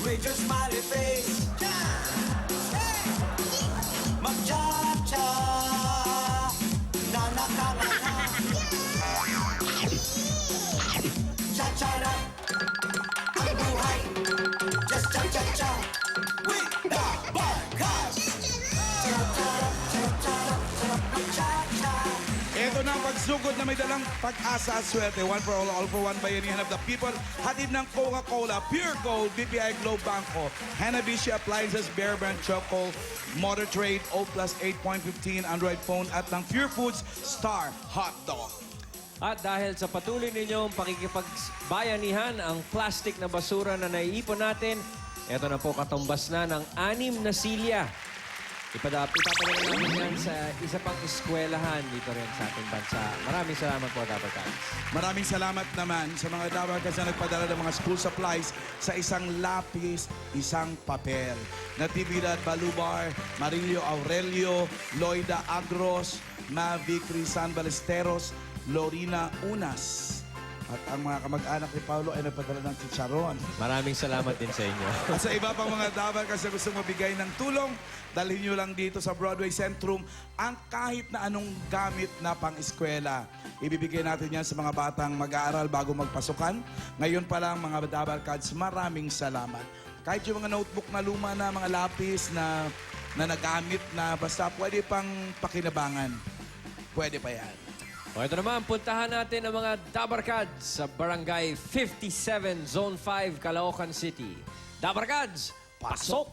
With your smiley face, mag-cha-cha, na-na-na-na-na. Cha-cha-ra, ang buhay, just cha-cha-cha. With the Barkas. Cha-cha-ra, cha-cha-ra, sarap mag-cha-cha. Ito na ang pagsugod na may dalang pag-asa at swerte. One for all for one, bayanihan of the people. Hatid ng Coca-Cola, Pure Gold, BPI Globe Banco, Hanabishi Appliances, Bear Brand Choco, Motor Trade, O Plus 8.15, Android phone, at ng Pure Foods, Star Hot Dog. At dahil sa patuloy ninyong pakikipagbayanihan ang plastic na basura na naiipon natin, ito na po katumbas na ng 6 na silya. Ipapadala namin yan sa isa pang eskwelahan dito rin sa ating bansa. Maraming salamat po, Dapper Cats. Maraming salamat naman sa mga dabarkas na nagpadala ng mga school supplies sa isang lapis, isang papel. Natividad Balubar, Marilio Aurelio, Loida Agros, Mavi Crisan Balesteros, Lorina Unas. At ang mga kamag-anak ni Paulo ay nagpadala ng chicharon. Maraming salamat din sa inyo. At sa iba pang mga dabarkas na gusto mabigay ng tulong, dalhin nyo lang dito sa Broadway Centrum ang kahit na anong gamit na pang-eskwela. Ibibigay natin yan sa mga batang mag-aaral bago magpasukan. Ngayon pa lang, mga dabarkads, maraming salamat. Kahit yung mga notebook na luma na, mga lapis na nagamit na, basta pwede pang pakinabangan. Pwede pa yan. O ito naman, puntahan natin ang mga Dapper Cats sa Barangay 57, Zone 5, Caloocan City. Dapper Cats, pasok!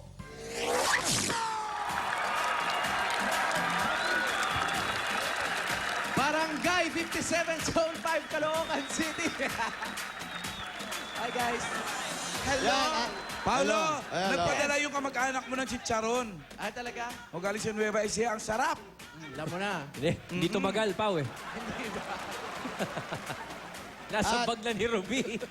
Barangay 57, Zone 5, Caloocan City. Hi, guys. Hello. Paulo, Hello. nagpadala yung kamag-anak mo ng chicharon. Ah, talaga? O galing sa Nueva Ecija, ang sarap. Alam mo na. Hindi tumagal, Pao eh. Nasa At- bag na ni Ruby.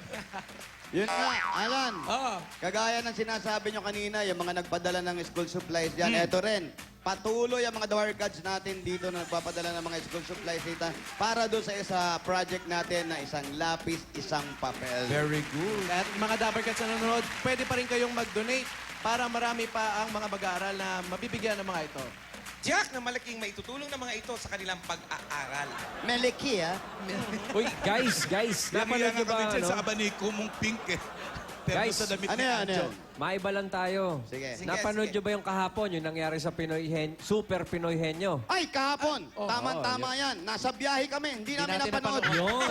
Yun nga, Alan. Oo. Kagaya ng sinasabi nyo kanina, yung mga nagpadala ng school supplies dyan, eto rin. Patuloy ang mga Dawarkads natin dito na nagpapadala ng mga school supplies dito para doon sa isa project natin na isang lapis, isang papel. Very good. At mga Dapper Cats na nanonood, pwede pa rin kayong mag-donate para marami pa ang mga mag-aaral na mabibigyan ng mga ito. Jack na malaking maitutulong ng mga ito sa kanilang pag-aaral. Meleki, ha? Uy, guys, napanood nyo ba, kami dyan ano? sa abaniko mong pink eh. Pero Guys, sa damit Ano ni yan, ano Anjo. yan? Maiba lang tayo. Sige. Sige, Napanood sige. nyo ba yung kahapon, yung nangyari sa Super Pinoy Henyo? Ay, kahapon. Tama-tama yan. Nasa biyahe kami. Hindi namin napanood. Yun.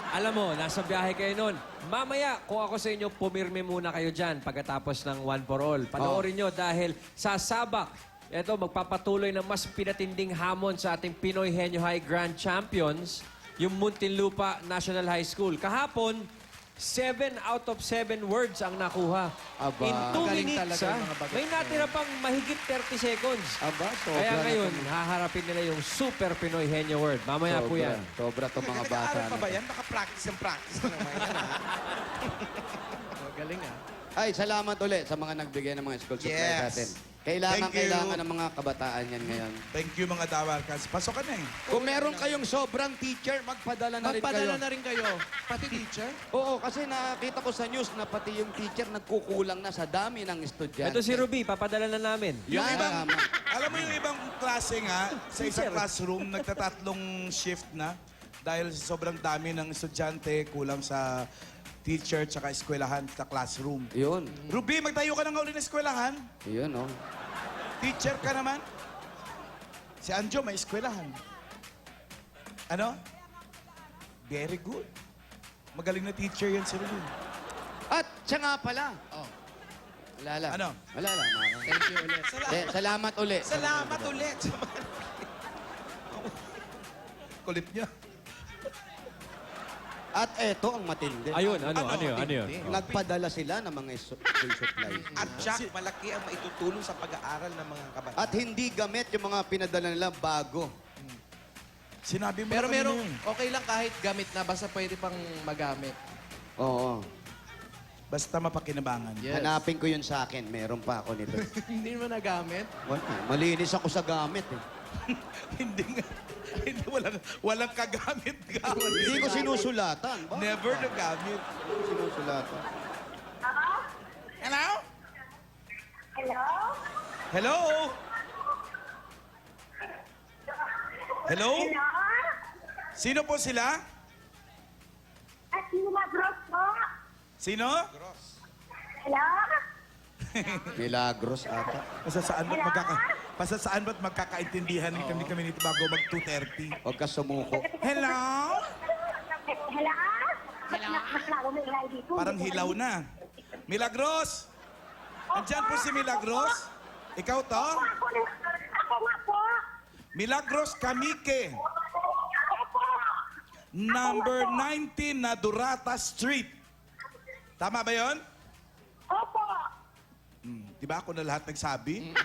Alam mo, nasa biyahe kayo nun. Mamaya, kung ako sa inyo, pumirme muna kayo dyan pagkatapos ng One for All. Panoorin nyo dahil sa Sabak, ito, magpapatuloy ng mas pinatinding hamon sa ating Pinoy Henyo High Grand Champions, yung Muntinlupa National High School. Kahapon, 7 out of 7 words ang nakuha. Aba. In 2 Magaling minutes, talaga yung mga bagat may natira pang mahigit 30 seconds. Aba, sobra Kaya na ngayon, to. haharapin nila yung Super Pinoy Henyo word. Mamaya po yan. Sobra to mga bata. Nag-aaral pa na ba to. yan? Baka practice ang practice na naman yan, ha? Magaling ah. Ay, salamat ulit sa mga nagbigay ng mga school supplies Yes. natin. Kailangan Thank you. ng mga kabataan yan ngayon. Thank you mga dawarkas. Pasok ka na eh. Kung meron kayong sobrang teacher, magpadala na rin kayo. Magpadala na rin kayo. Pati teacher? Oo, kasi nakita ko sa news na pati yung teacher nagkukulang na sa dami ng estudyante. Ito si Ruby, papadala na namin. Yung Yan, ibang, tama. alam mo yung ibang klase nga, sa isang classroom, nagtatatlong shift na dahil sa sobrang dami ng estudyante, kulang sa teacher tsaka eskwelahan sa classroom. Yun. Ruby, magtayo ka na nga uli ng eskwelahan. Yun, oh. Teacher ka naman. Si Anjo may eskwelahan. Ano? Very good. Magaling na teacher yan si Ruby. At siya nga pala. Oh. Wala lang. Ano? Wala lang. Thank you ulit. Salamat ulit. Salamat ulit. Kulit niya. At eto ang matindi. Ayun, ano yun? Nagpadala sila ng mga school supplies. At Jack, malaki ang maitutulong sa pag-aaral ng mga kabataan. At hindi gamit yung mga pinadala nila bago. Sinabi mo Pero na kanina merong, yun. okay lang kahit gamit na, basta pwede pang magamit. Oo. Basta mapakinabangan. Yes. Hanapin ko yun sa akin. Meron pa ako nito. Hindi mo nagamit? Wala. Malinis ako sa gamit eh. Hindi nga. Hindi, walang kagamit-gamit. Hindi ko sinusulatan. Ba? Never nagamit. Sinusulatan. Hello? Hello? Hello? Hello? Hello? Sino po sila? At Milagros po? Sino? Hello? Milagros ata. Basta saan ba't magkakaintindihan kami nito bago mag 2:30? Huwag ka sumuko. Hello? Hello? Mas lalo may ilay dito. Parang hilaw na. Milagros? Andyan po si Milagros? Ikaw to? Ako nga po. Milagros Kamike. Opo. Number 19 na Durata Street. Tama ba yon? Opo. Di ba ako na lahat nagsabi?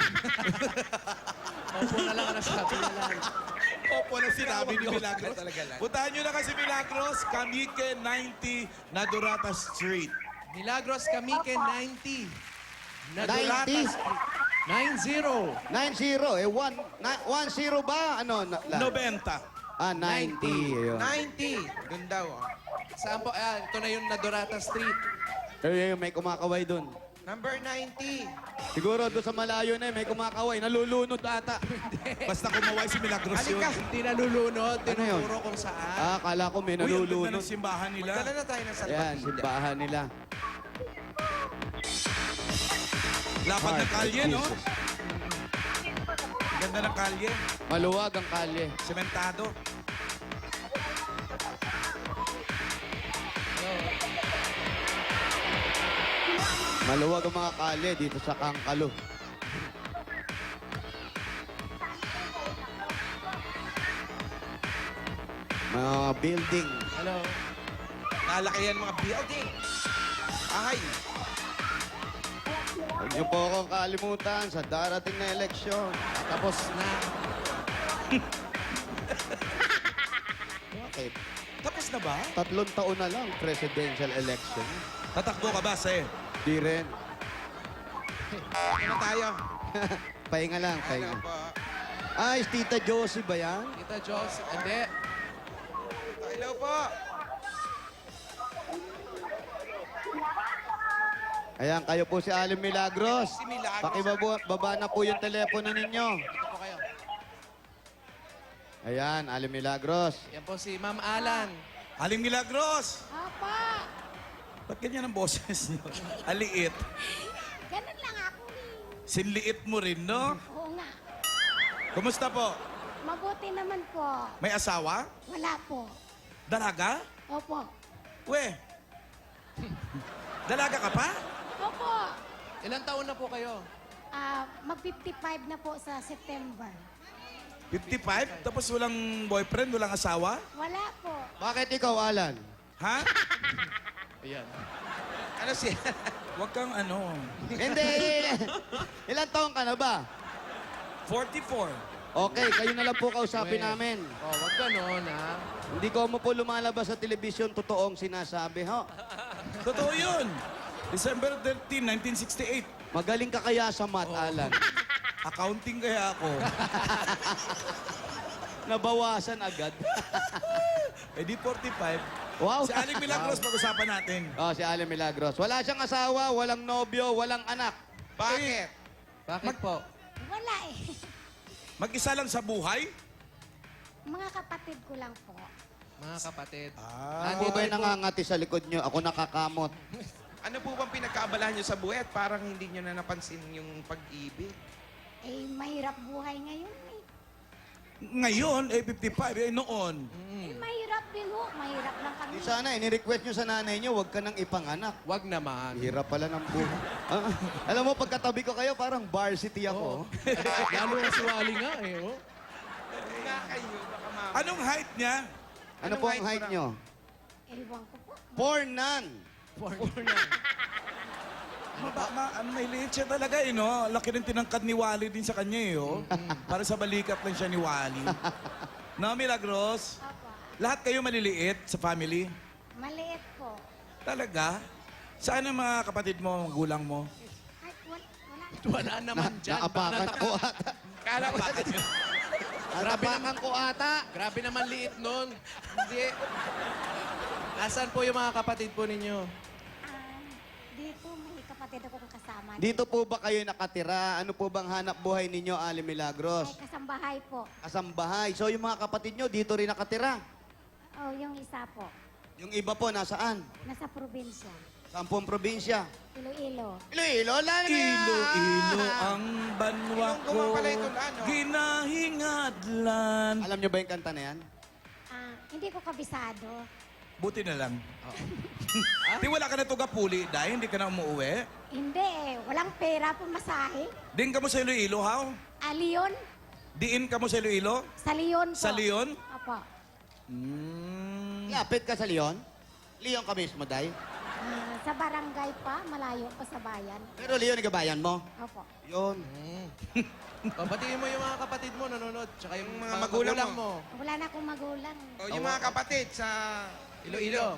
Opo na lang ang nasabi na lang. Opo na sinabi ni Milagros. Puntahan nyo na kasi Milagros, Kamike 90 na Durata Street. Milagros Kamike 90. 90? 90. 90. Eh, 10 ba? Ano? 90. Ah, 90. Yun. 90. Doon daw. Saan po? Ito na yung Nadorata Street. Eh, may kumakaway dun. Number 90. Siguro doon sa malayo na may kumakaway. Nalulunod ata. Basta kumaway si Milagros yun. Hindi nalulunod. Ano yun? Tinuturo kung saan. Ah, kala ko may Uy, ang ganda nalulunod. ng simbahan nila. Dala na tayo ng Ayan, salbakida. simbahan nila. Lapad ng kalye, no? Jesus. Ganda ng kalye. Maluwag ang kalye. Sementado. Maluwag ang mga kalye dito sa Kangkalo. Mga building. Hello. Nalaki yan mga building. Ay. Huwag niyo po akong kalimutan sa darating na eleksyon. Tapos na. Bakit? Tapos na ba? 3 taon na lang, presidential election. Tatakbo ka ba, Sir? Di rin. Ano tayo? Pahinga lang, Ano pahinga. po? Ay, Tita Josie ba yan? Tita Jos. Hindi. Hello po. Ayan, kayo po si Alim Milagros. Si Milagros. Pakibaba na po yung telepono ninyo. Ito po kayo. Ayan, Alim Milagros. Yan po si Ma'am Alan. Aling Milagros! Apa. Ba't ganyan ang boses niyo? Aliit. Ganun lang ako eh. Sinliit mo rin, no? Oo nga. Kumusta po? Mabuti naman po. May asawa? Wala po. Dalaga? Opo. We. Dalaga ka pa? Opo. Ilang taon na po kayo? Mag-55 na po sa September. 55? Tapos walang boyfriend, walang asawa? Wala po. Bakit ikaw, Alan? Ha? Ayan. Ano siya? Huwag kang ano. Hindi. Ilang taon ka na ba? 44. Okay, kayo na lang po kausapin Weh. namin. Oh, wag ganon, ha? Hindi ko mo po lumalabas sa telebisyon, totoong sinasabi, ho? Totoo yun. December 13, 1968. Magaling ka kaya sa math, Alan? Accounting kaya ako. Nabawasan agad. Eh di 45. Wow. Si Aling Milagros, pag-usapan natin. Oh, si Alan Milagros. Wala siyang asawa, walang nobyo, walang anak. Bakit? Bakit po? Wala eh. Mag-isa lang sa buhay? Mga kapatid ko lang po. Mga kapatid. Ako ba'y nangangati sa likod niyo? Ako nakakamot. Ano po bang pinagkaabalahan nyo sa buhay at parang hindi nyo na napansin yung pag-ibig? Eh, mahirap buhay ngayon eh. Ngayon, eh 55, eh noon. Eh, mahirap din ho. Mahirap lang kami. Di sana, ini-request niyo sa nanay niyo, huwag ka nang ipanganak. Wag naman. Hirap pala ng buhay. Ah, alam mo, pagkatabi ko kayo, parang varsity ako. Lalo ang suwali nga, eh. Oh. Nga kayo, baka mama. Anong height niya? Ano po ang height niyo? Ewan ko po. 4'9". May liit siya talaga eh, no? Laki rin tinangkad ni Wally din sa kanya eh, oh. Para sa balikat lang siya ni Wally. No, Milagros? Opo. Lahat kayo maliliit sa family? Maliit po. Talaga? Saan ang mga kapatid mo, magulang mo? Ay, wala. Wala naman dyan. Naapakan ko ata. Kala ko Naapakan ko ata. Grabe naman liit nun. Hindi. Nasaan po yung mga kapatid po ninyo? Dito may kapatid akong kasama. Dito po ba kayo nakatira? Ano po bang hanap buhay ninyo, Ali Ay, Milagros? kasambahay po. Kasambahay. So yung mga kapatid nyo, dito rin nakatira. Oh, yung isa po. Yung iba po, nasaan? Nasa probinsya. Sampung probinsya. Iloilo. Iloilo, lalo Ilo-ilo ang banwa Ilonggo ko, nga pala ito, ano? ginahingadlan. Alam nyo ba yung kanta na yan? Hindi ko kabisado. Buti na lang. Di wala ka na tugapuli dahil hindi ka na umuwi. Hindi eh. Walang pera pumasahe. Din ka mo sa Iloilo, how? Leon? Diin ka mo sa Iloilo? Sa Leon po. Sa Leon? Opo. Lapit ka sa Leon? Leon ka mismo, Day? Sa barangay pa, malayo pa sa bayan. Pero Leon, gabayan mo? Opo. Yun. Babatiin mo yung mga kapatid mo nanonood. Tsaka yung mga magulang mo. Wala na akong magulang. O, yung mga kapatid sa Iloilo.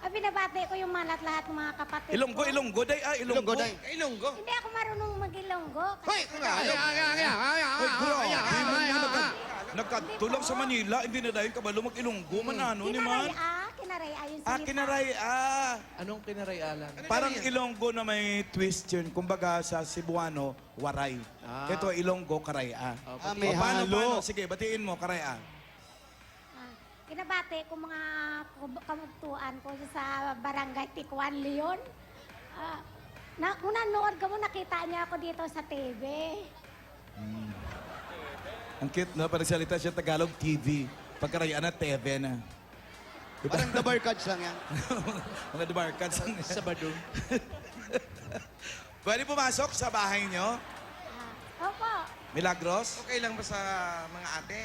Binabati ko yung lahat ng mga kapatid Ilonggo, ko. Ilonggo, day. Ah, Ilonggo. Ilonggo, Day. Ilonggo. Hindi ako marunong mag-ilonggo. Hoy! Ay, grabe. Nagkatulong sa Manila, hindi na dahil kabalo mag-Ilonggo, manano ni man. Kinaray, ayun Ah, kinaray, ah. Anong kinarayalan? Parang Ilonggo na may twist yun. Kumbaga sa Cebuano, waray. Ito, Ilonggo, karay, ah. Ah, may O, paano, halo. paano? Sige, batiin mo, karay, ah. Kinabati ko mga kamugtuan ko sa barangay Tikwan, Leon. Kung nanood ka mo, nakita niya ako dito sa TV. Ang cute, no? Parang salita siya Tagalog TV. Pagkarayaan na, TV na. Parang the bar cards lang yan. Mga dubarkads. Sa Badung. Pwede pumasok sa bahay nyo? Opo. Milagros? Okay lang ba sa mga ate?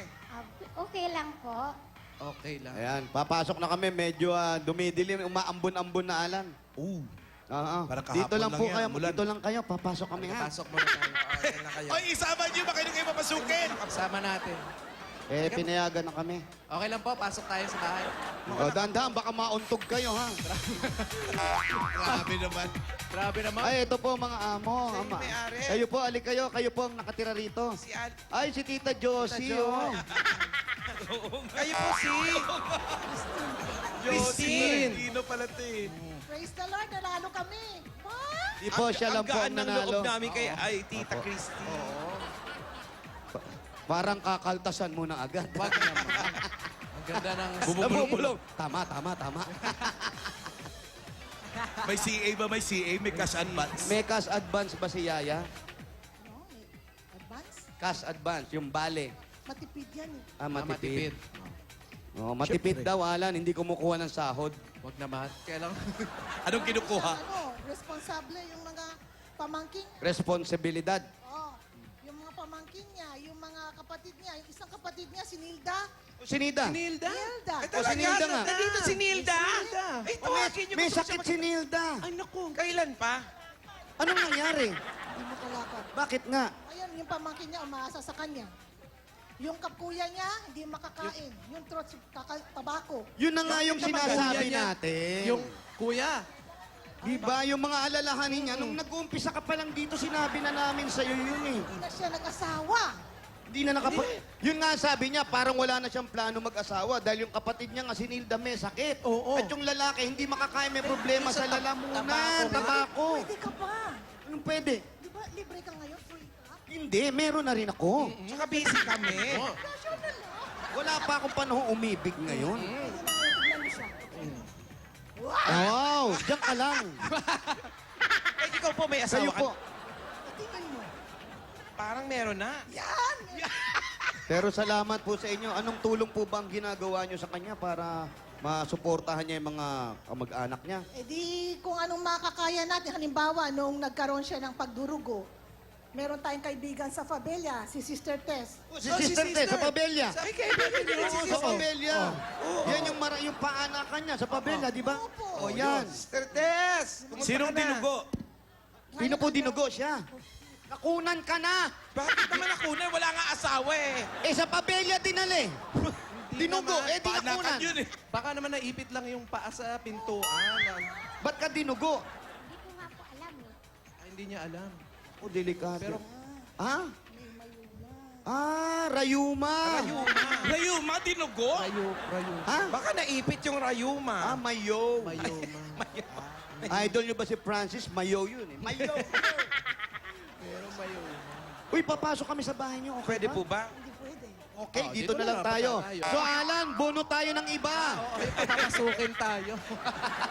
Okay lang po. Okay lang. Ayan, papasok na kami. Medyo dumidilim, umaambon-ambon na Alan. Oo. Oo. Parang kahapon Dito lang lang po yan, kayo. umulan. Dito lang kayo. Papasok kami ha. Pasok mo na tayo. Ayan na kayo. Ay, isama nyo! Baka hindi kayo papasukin! Kasama natin. Eh, pinayagan na kami. Okay lang po, pasok tayo sa bahay. O, dahan-dahan, baka mauntog kayo ha. Grabe naman. Grabe naman. Ay, ito po mga amo. Siya yung Ama. may-ari. Kayo po, alik kayo. Kayo po ang nakatira rito. Si Al. Ay, si Tita Josie. Oh. Kayo po si... Christine! Tino pala ito eh. Praise the Lord, nanalo kami. What? Di po, siya lang po ang gaan ng loob nanalo. namin kay Tita Christine. Parang kakaltasan mo na agad. Wag naman. Ang ganda ng... Nabubulong. Tama, tama, tama. May CA ba? May CA? May cash advance? May cash advance ba si Yaya? No, may advance. Cash advance, yung bale. Matipid yan eh. Matipid. Oh, matipid daw, Alan. Hindi kumukuha ng sahod. Wag naman. Kaya lang... Anong kinukuha? Responsable yung mga pamangking. Responsibilidad. Oh, yung mga pamangking niya, yung mga kapatid niya, yung isang kapatid niya, si Nilda. Si Nilda. Nilda? Nilda. Ay, O, si Nilda nga. Nandito si Nilda? Ay, Oh, may, tawagin niyo may ba siya sakit mag- si Nilda. Ay, naku. Kailan pa? Anong nangyari? Hindi makalakad. Bakit nga? Ayun, yung pamangkin niya, umaasa sa kanya. Yung kapkuya niya, hindi makakain. Yung throat, tabako. Yun na nga yung sinasabi niya? natin. Yung kuya. Di ba, yung mga alalahanin niya, nung nag-uumpisa ka pa lang dito, sinabi na namin sa'yo yun eh. Hindi na siya nag-asawa. Hindi na Yun nga sabi niya, parang wala na siyang plano mag-asawa dahil yung kapatid niya nga si Nilda may sakit. Oo. At yung lalaki, hindi makakain, may problema sa lalamunan, tabako. Pwede ka pa. Anong pwede? Di ba, libre ka ngayon, free ka? Hindi, meron na rin ako. Tsaka busy kami. Wala pa akong panahon umibig ngayon. Tignan mo siya. Wow, diyan ka lang. Ay, ikaw po may asawa Kayo po. Tingnan mo. Parang meron na. Yan! Pero salamat po sa inyo. Anong tulong po ba ang ginagawa nyo sa kanya para masuportahan niya yung mga kamag-anak niya? Eh di, kung anong makakaya natin. Halimbawa, nung nagkaroon siya ng pagdurugo, meron tayong kaibigan sa Fabella, si Sister Tess. Si Sister Tess, sa Pabella. Ay, kaibigan niyo rin si Oo, sa Sister. Pabella. Yan yung paanakan niya sa Pabella, di ba? Opo. O yan. Sister Tess! Kumusta Sinong ka na? dinugo? Sino po dinugo siya? Nakunan ka na! Bakit naman ako na? Wala nga asawa eh. Eh, sa Pabella dinali. Hindi Dinugo, naman. eh di Paanakan nakunan. yun eh. Baka naman naipit lang yung paa sa pintuan. Ba't ka dinugo? Hindi ko nga po alam eh. Hindi niya alam. Oh, delikado. Pero- Ah? Ah, rayuma. Rayuma, dinugo? Rayo. Ha? Baka naipit yung rayuma. Ah, mayo. Mayoma. Idol nyo ba si Francis? Mayo yun eh. Mayo. Pero mayoma. Uy, papasok kami sa bahay nyo. Okay Pwede ba? po ba? Okay, Oh, dito dito na lang na, tayo. tayo. So, Alan, buno tayo ng iba. Okay, papapasukin tayo.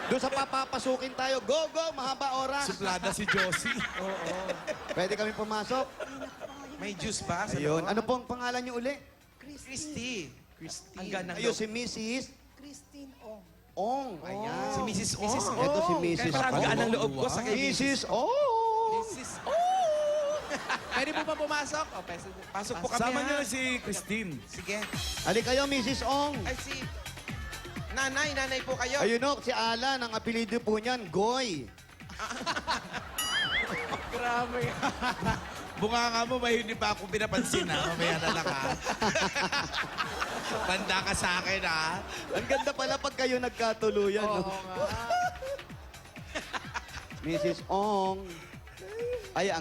Doon sa papapasukin tayo. Go, go, mahaba oras. Suplada si Josie. Pwede kami pumasok? May juice ba? Sa Ayun. loob? Ano pong pangalan nyo uli? Christy. Christy. Ang ganda ng Ayun, loob. si Mrs. Christine Ong. Ong. Ayan. Si Mrs. Ong. Ito si Mrs. Kaya parang gaan ang loob ko sa kay Mrs. Ong. Mrs. Pwede po ba pumasok? O, Pasok po kami, Sama ha? niyo na si Christine. Sige. Ali kayo, Mrs. Ong. Ay, si... Nanay po kayo. Ayun o, si Alan, ang apelido po niyan, Goy. Grabe. Bunganga mo, may hindi pa ako pinapansin ha. Mamaya na lang ha. Banda ka sa akin ha. Ang ganda pala pag kayo nagkatuluyan. Oo no? nga. Mrs. Ong. Ay,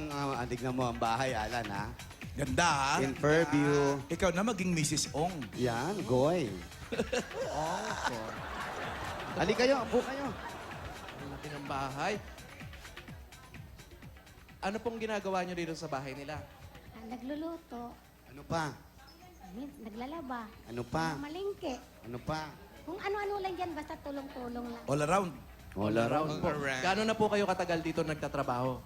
tignan mo ang bahay, Alan, ha? Ganda ha. In Fairview. Ikaw na maging Mrs. Ong. Yan, Goy. Ali kayo, apo kayo. Ang laki ng bahay. Ano pong ginagawa nyo dito sa bahay nila? Nagluluto. Ano pa? Naglalaba. Ano pa? Malingke. Ano pa? Kung ano-ano lang dyan, basta tulong-tulong lang. All around. All around. Po. Gaano na po kayo katagal dito nagtatrabaho?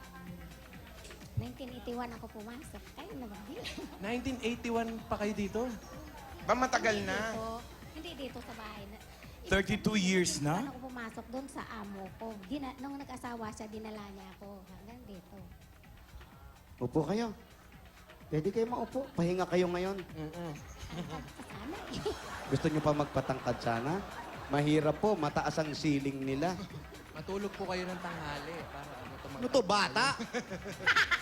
1981 ako pumasok. Kayo na ba? 1981 pa kayo dito? Ba matagal na? Hindi dito sa bahay. 32 years na? Ano ako pumasok doon sa amo ko. Nung nag-asawa siya, dinala niya ako hanggang dito. Upo kayo. Pwede kayo maupo. Pahinga kayo ngayon. Sana eh. Gusto nyo pa magpatangkad sana? Mahirap po, mataas ang ceiling nila. Matulog po kayo ng tanghali para Ano to, bata?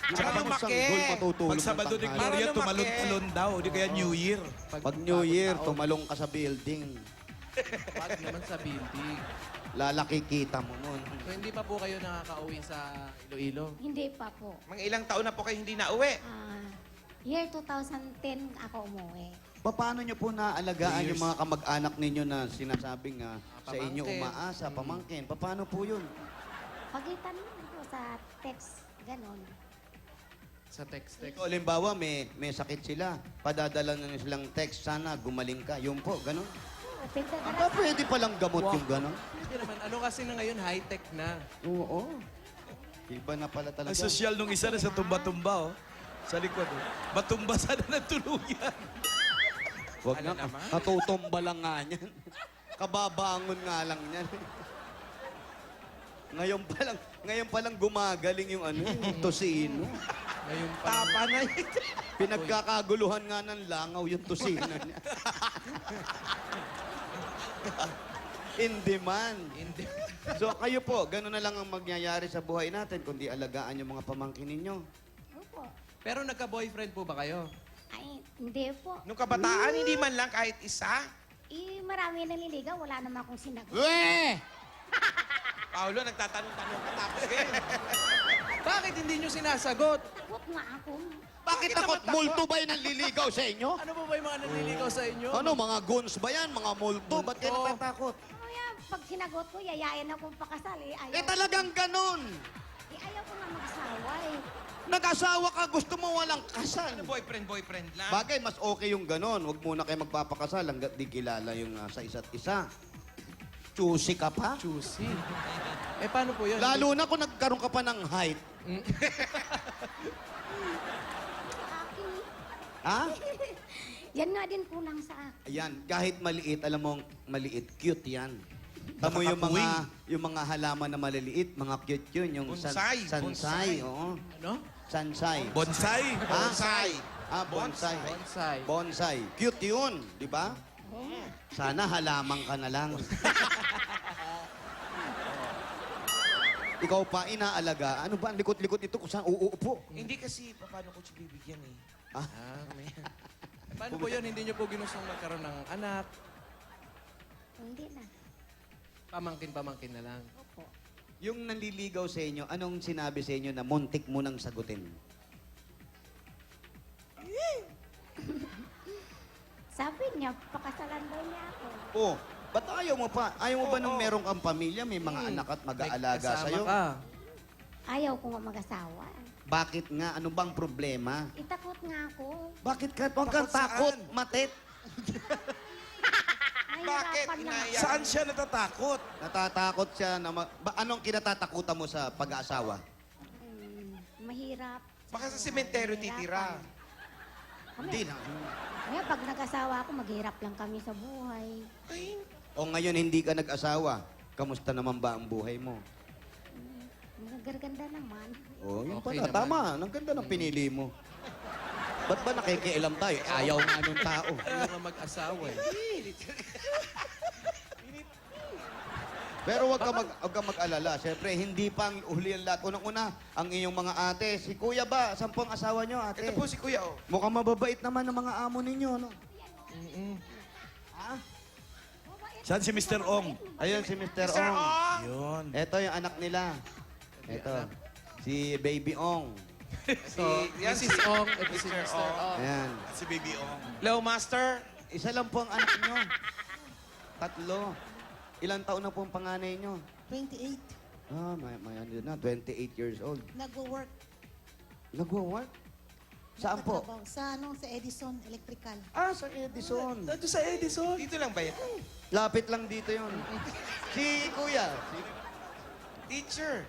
Tsaka lumaki. matutulog Pag Sabado ng ni tanghali. Gloria, Para lumaki. tumalon-talon daw. Di kaya New Year. Pag New Year, tumalong ka sa building. Wag naman sa building. Lalaki kita mo nun. So hindi pa po kayo nakakauwi sa Iloilo? Hindi pa po. Mga ilang taon na po kayo hindi nauwi. Year 2010 ako umuwi. Paano nyo po naalagaan yung mga kamag-anak ninyo na sinasabing sa inyo Pamangkin. umaasa, pamangkin? Paano po yun? Pagitan mo po sa text, ganon. Sa text-text. O, halimbawa, may sakit sila. Padadala na silang text, sana gumaling ka. Yun po, ganun. Aba, pwede palang gamot yung ganun. Hindi naman. Ano kasi na ngayon, high-tech na. Oo. Iba na pala talaga. Ang sosyal nung isa na sa tumba-tumba oh. Sa likod oh. Batumba sana ng tuluyan. Huwag na, katutumba lang nga niyan. Kababangon nga lang niyan. Ngayon pa lang gumagaling yung yung tosino. Ngayon pa. Tapa na yun. Pinagkakaguluhan nga ng langaw yung tosino niya. In demand. Hindi. So kayo po, gano'n na lang ang magyayari sa buhay natin kundi alagaan yung mga pamangkin ninyo. Opo. Pero nagka-boyfriend po ba kayo? Ay, hindi po. Nung kabataan, hindi man lang kahit isa. Marami naliligaw, wala naman akong sinagot. Paolo, nagtatanong-tanong ka tapos ngayon. Bakit hindi nyo sinasagot? Takot nga ako. Bakit takot? Multo ba yung nanliligaw sa inyo? Ano po ba yung mga nanliligaw sa inyo? Ano, mga goons ba yan? Mga multo? Ba't kayo Multo. natatakot? Kaya pag sinagot ko, yayain akong pakasal. Ayaw, Eh talagang ganun! ayaw ko nga mag-asawa eh. Nag-asawa ka, gusto mo walang kasal. Ano, boyfriend lang. Bagay, mas okay yung ganun. Huwag muna kayo magpapakasal hanggat di kilala yung sa isa't isa. Choosy ka pa? Choosy. Eh, paano po yun? Lalo na kung nagkaroon ka pa ng height. Akin, Ha? yan nga din kulang sa akin. Ayan, kahit maliit, alam mo, maliit, cute yan. Tamo yung mga halaman na maliliit, mga cute yun. Yung Bonsai, sansay, bonsai. oo. Ano? Sansay. Bonsai. Bonsai. Bonsai. Bonsai. Bonsai. Cute yun, di ba? Sana halamang ka na lang. Ikaw pa, inaalaga. Ano ba ang likot-likot nito kung saan uuupo? Hindi kasi, paano ko siya bibigyan eh? Ah, may... Paano po yun? Hindi nyo po ginustong magkaroon ng anak? Hindi na. Pamangkin na lang. Opo. Yung nanliligaw sa inyo, anong sinabi sa inyo na muntik mo nang sagutin? Sabi niya, pakasalan daw niya ako. Oh, ba't ayaw mo pa? Ayaw mo ba nung meron kang pamilya, may mga anak at mag-aalaga Kasama sa'yo? ka. Ayaw ko nga mag-asawa. Bakit nga? Ano bang problema? Itakot nga ako. Bakit ka? Huwag kang takot, matit. Bakit? Nahihirapan lang. Inaya- Saan siya natatakot? Natatakot siya na anong kinatatakutan mo sa pag-aasawa? Mahirap. Baka sa sementeryo titira. Hindi na. Kaya pag nag-asawa ako, maghirap lang kami sa buhay. O ngayon hindi ka nag-asawa, kamusta naman ba ang buhay mo? Nagaganda naman. Oh, yun Okay pala. naman. Tama. Ang ganda ng pinili mo. Ba't ba nakikialam tayo? Ayaw nga nung tao. Ayaw nga mag-asawa eh. Pero wag ka mag-alala. Siyempre, hindi pa ang huli ang lahat. Unang-una, ang iyong mga ate. Si Kuya ba? Sampung asawa nyo, ate? Ito po si Kuya, oh. Mukhang mababait naman ng mga amo ninyo, no? Saan si Mr. Ong? Ayun, si Mr. Sir, Ong. oh! Yun. Ito yung anak nila. Ito. Si Baby Ong. So, Mrs. Ong, ito si Mr. Ong. Ayan. Si Baby Ong. Hello, Master. Isa lang po ang anak nyo. Tatlo. Ilang taon na po ang panganay nyo? 28. Ah, may ano na, 28 years old. Nagwo-work. Nagwo-work? Saan po? Nagtatrabaho. Sa Edison Electrical. Ah, sa Edison. Sa Edison. Dito lang ba yan? Lapit lang dito yon. Si Kuya. Teacher.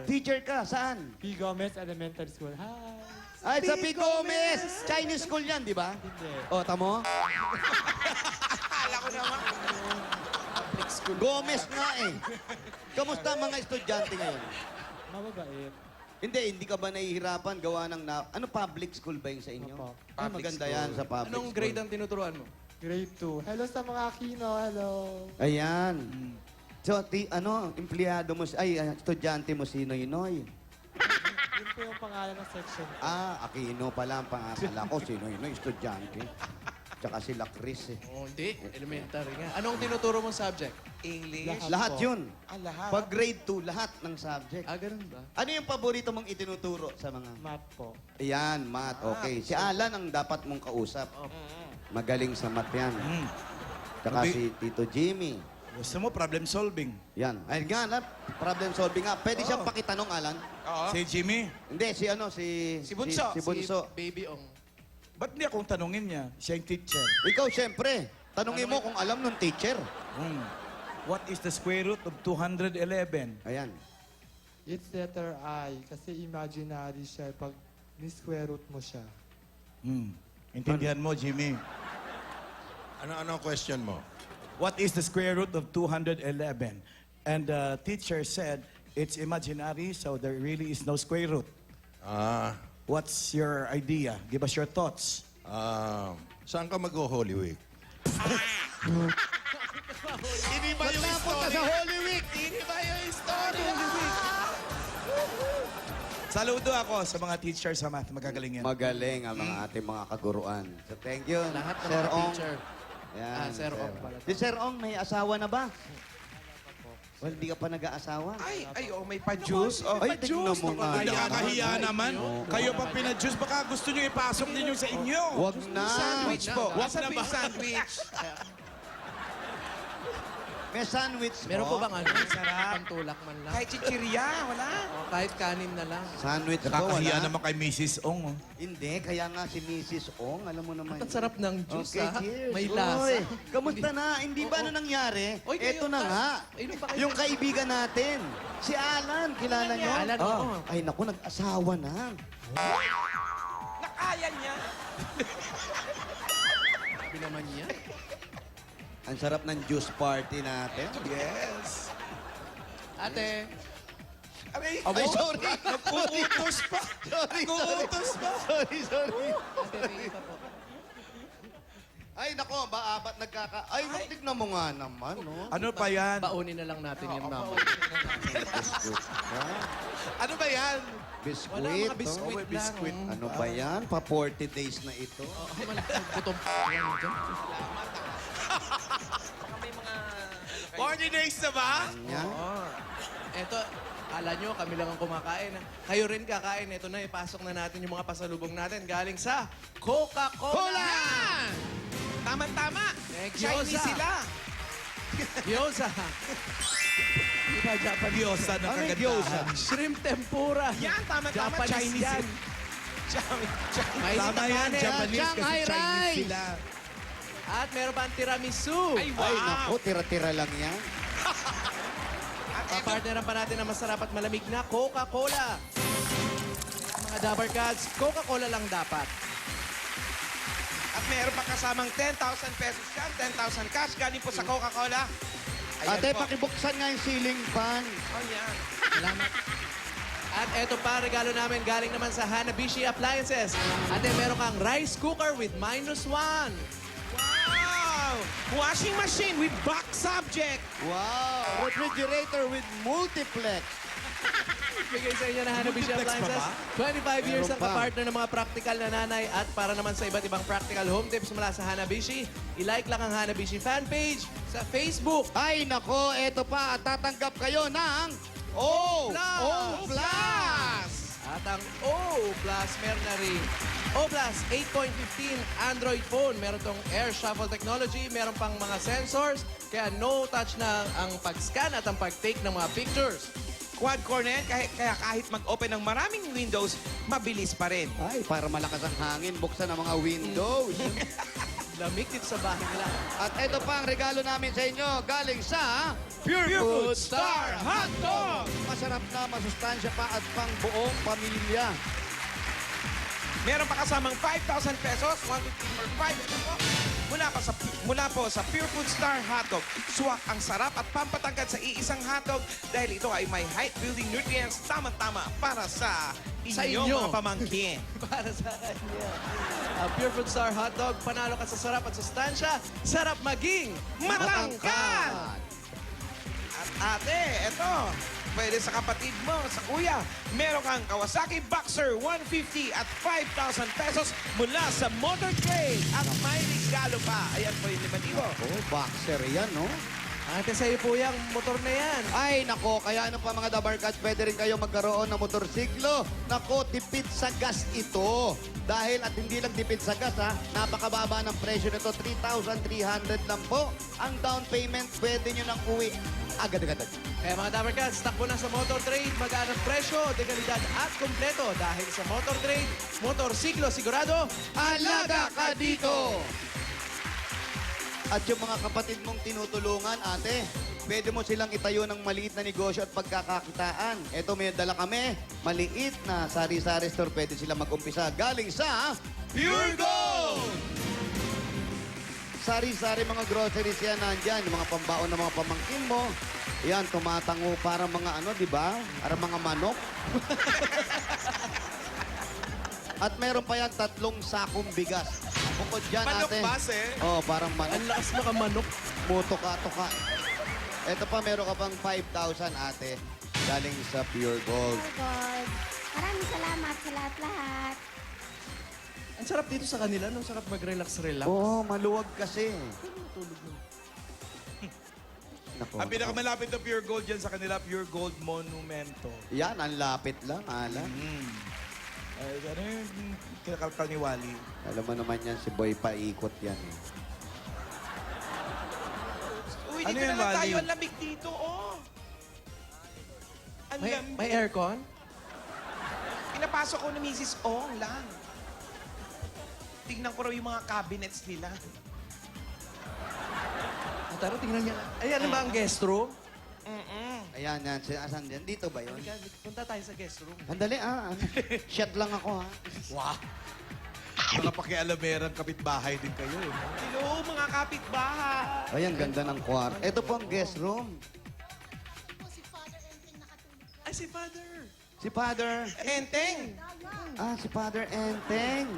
Teacher ka, saan? P. Gomez Elementary School. Hi! Ay, sa P. Gomez. Chinese school yan, di ba? Hindi. O, tamo? Akala ko naman. Gomez nga eh. Kamusta ang mga estudyante ngayon? Mababait. Hindi ka ba nahihirapan gawa ng ano public school ba yung sa inyo? Opo. Ay, maganda yan sa public Anong school. grade ang tinuturuan mo? Grade 2. Hello sa mga Aquino. Hello. Ayan. So, empleyado mo, estudyante mo si Noy. Yun po yung pangalan ng section. Ah, Aquino pala ang pangakala ko. Si Noy, estudyante. Tsaka sila Chris eh. Oh, hindi. Elementary nga. Anong tinuturo mong subject? English. Lahat yun. Ah, lahat. Pag grade 2, lahat ng subject. Ah, ganun ba? Ano yung paborito mong itinuturo sa mga... Math po. Ayan, math. Okay. Si Alan ang dapat mong kausap. Magaling sa math yan. Tsaka Hindi. si Tito Jimmy. Gusto mo problem solving? Yan. Ay nga, problem solving nga. Pwede siyang pakitanong, Alan. Oo. Si Jimmy? Hindi, Si Bunso. Si Bunso. Baby Ong. Ba't hindi akong tanungin niya? Siya yung teacher. Ikaw, siyempre. Tanungin mo kung alam ng teacher. What is the square root of 211? Ayan. It's letter I. Kasi imaginary siya pag ni-square root mo siya. Intindihan mo, Jimmy. Ano ang question mo? What is the square root of 211? And the teacher said, it's imaginary, so there really is no square root. Ah, What's your idea? Give us your thoughts. saan ka mag-Holy Week? Hindi ba yung story? Sa Holy Week. Hindi ba yung story? Saludo ako sa mga teachers sa math. Magagaling yan. Magaling ang mga ating mga kaguruan. So, thank you, Lahat ng Sir mga Ong. teacher. Yan, Sir Ong pala. Si Sir Ong, may asawa na ba? Well, di ka pa nag-aasawa. Ay, oh, may pa-juice. Oh, Ay, tignan mo nga. Ay, nakakahiya naman. Kayo pa pinadjuice. Baka gusto nyo ipasok din yung sa inyo. Wag na. Sandwich po. Wag Wag na ba? sandwich. May sandwich Meron po po. bang ano? Pantulak man lang. Kahit chichirya, wala. O, kahit kanin na lang. Sandwich po, Nakakahiya wala. naman kay Mrs. Ong. Oh. Hindi, kaya nga si Mrs. Ong, alam mo naman. At ang sarap ng juice, Okay, ha? cheers. May lasa. Uy, kamusta na? Hindi ba ano nangyari? Oy, kayo Eto na ba? nga. Inom ba kayo? Yung kaibigan natin. Si Alan, kilala nyo? Alan, Oh. oo. Ay, naku, nag-asawa na. Nakaya niya. Sabi naman niya. Ang sarap ng juice party natin. Yes. Ate, Aray, Ay, sorry. Nag-uutos pa. Sorry, Nag-uutos pa. sorry. ate, may iba po. Ay, nako, ba't nagkaka... Ay, tignan mo nga naman, no? Ano pa yan? Baunin na lang natin yung mama. Biskuit. Ano ba yan? Biskuit. Wala mga oh. biskuit lang. Ano ba yan? Pa 40 days na ito. Gutom pa yan dyan. baka may mga 40 days na ba? Yan. Oh. Eto, akala nyo, kami lang ang kumakain. Kayo rin kakain. Ito na, ipasok na natin yung mga pasalubong natin galing sa Coca-Cola! Yan! Tama-tama. Chinese Gyoza. sila. Gyoza. Diba, Japanese? Gyoza na Ano yung kagandahan. gyoza? Shrimp tempura. Yan, tama-tama. Japanese Chinese yan. Chinese. May Tama yan, kanin. Japanese kasi Shanghai Chinese rice. sila. At meron pa ang tiramisu. Ay, wow. Ay, naku, tira-tira lang yan. At eto, Papartneran pa natin ang masarap at malamig na Coca-Cola. Mga Dabber Cats, Coca-Cola lang dapat. at meron pa kasamang 10,000 pesos yan. 10,000 cash galing po sa Coca-Cola. Ayan Ate, po. pakibuksan nga yung ceiling fan. Oh, yan. Salamat. At eto pa, regalo namin galing naman sa Hanabishi Appliances. Ate, meron kang rice cooker with -1. Wow! Washing machine with box subject. Wow! Refrigerator with multiplex. Bigay sa inyo na Hanabishi Multiplex pa Appliances. ba? 25 years Meron ang pa. kapartner ng mga practical na nanay at para naman sa iba't ibang practical home tips mula sa Hanabishi, i-like lang ang Hanabishi fan page sa Facebook. Ay, nako, eto pa. Tatanggap kayo ng O! Plus! O Plus! At ang O Plus, meron na rin O Plus 8.15 Android phone. Meron tong Air Shuffle technology. Meron pang mga sensors. Kaya no touch na ang pag-scan at ang pag-take ng mga pictures. Quad-core na yan, kaya kahit mag-open ng maraming windows, mabilis pa rin. Ay, para malakas ang hangin, buksan ang mga windows. Lamig dito sa bahay nila. At ito pa ang regalo namin sa inyo, galing sa Pure Food Star Hotdog! Masarap na, masustansya pa at pang buong pamilya. Meron pa kasamang 5,000 pesos, 1, 2, 3, 4, 5. Ito po. Mula po sa Pure Food Star Hotdog. Suwak ang sarap at pampatangkad sa iisang hotdog dahil ito ay may height-building nutrients tama-tama para sa inyong inyo. mga pamangkin. Para sa kanya. Pure Food Star Hotdog, panalo ka sa sarap at sustansya. Sarap maging matangkad! At ate, eto, pwede sa kapatid mo, sa kuya, meron kang Kawasaki Boxer 150 at 5,000 pesos mula sa Motor Trade. At may regalo pa. Ayan po yung 5,000. Oh, boxer yan, no? Ate, sa'yo po yung motor na yan. Ay, nako, kaya ano pa mga Dabarkats, pwede rin kayo magkaroon ng motorsiklo. Nako, tipid sa gas ito. Dahil at hindi lang tipid sa gas, ha, napakababa ng presyo nito, 3,300 lang po. Ang down payment, pwede nyo nang uwi agad-agad. Kaya mga Dabber Cats, takbo na sa Motor Trade, magaan ang presyo, dekalidad at kompleto. Dahil sa Motor Trade, motorsiklo sigurado, Alaga ka dito! At yung mga kapatid mong tinutulungan, ate, pwede mo silang itayo ng maliit na negosyo at pagkakakitaan. Ito, may dala kami, maliit na sari-sari store, pwede sila mag-umpisa. Galing sa Pure Gold! Sari-sari mga groceries yan nandyan, yung mga pambaon ng mga pamangkin mo. Yan, tumatango para mga ano, di ba? Para mga manok. At meron pa yan 3 sakong bigas. Bukod dyan, Manok ate. ba, sir? Oh, parang manok. ang lakas makamanok. Mutuka-tuka. Ito pa, meron ka pang 5,000, ate. Galing sa Pure Gold. Oh God. Maraming salamat sa lahat-lahat. Ang sarap dito sa kanila, no? Sarap mag-relax-relax. Oo, maluwag kasi. Nako. Ang pinakamalapit na Pure Gold dyan sa kanila, Pure Gold Monumento. Yan, ang lapit lang, ala. Ay, ano yung kinakalkal ni Wally? Alam mo naman yan, si Boy paikot yan. Eh. Uy, Ano dito yan, na lang Wally? tayo. Ang lamig dito, oh. Ang lamig. May aircon? Pinapasok ko ni Mrs. Ong lang. Tignan ko raw yung mga cabinets nila. Tara, tingnan niya. Ayan ba ang guest room? Ayan, yan. Asan yan? Dito ba yun? Punta tayo sa guest room. Andali, Shot lang ako, ha? Wow! Mga pakialamerang kapitbahay din kayo. Eh. Hello, mga kapitbahay. Ay, ang ganda ng kwarto. Ito po ang guest room. Ay, si Father. Si Father. Enteng. Si Father Enteng.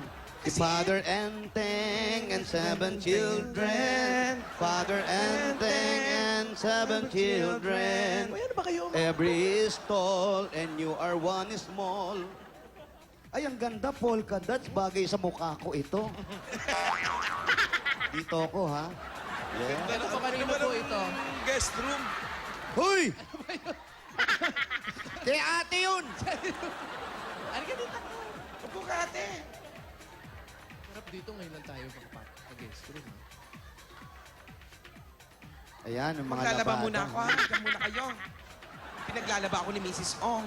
Si Father Enteng and 7 children. Father Enteng and 7 children. Ay, ano ba kayo? Every is tall and you are one is small. Ay, ang ganda, polka dots. Bagay sa mukha ko ito. Dito ako, ha? Yeah. Ito po, kanino po ito? Guest room. Hoy! Kay ate yun! Ano ka dito? Upo ka, ate. Harap dito, ngayon lang tayo mag-guest room. ha? Ayan, yung mga Maglalaba labada. muna ako, ha? Hanggang muna kayo. Pinaglalaba ako ni Mrs. Ong.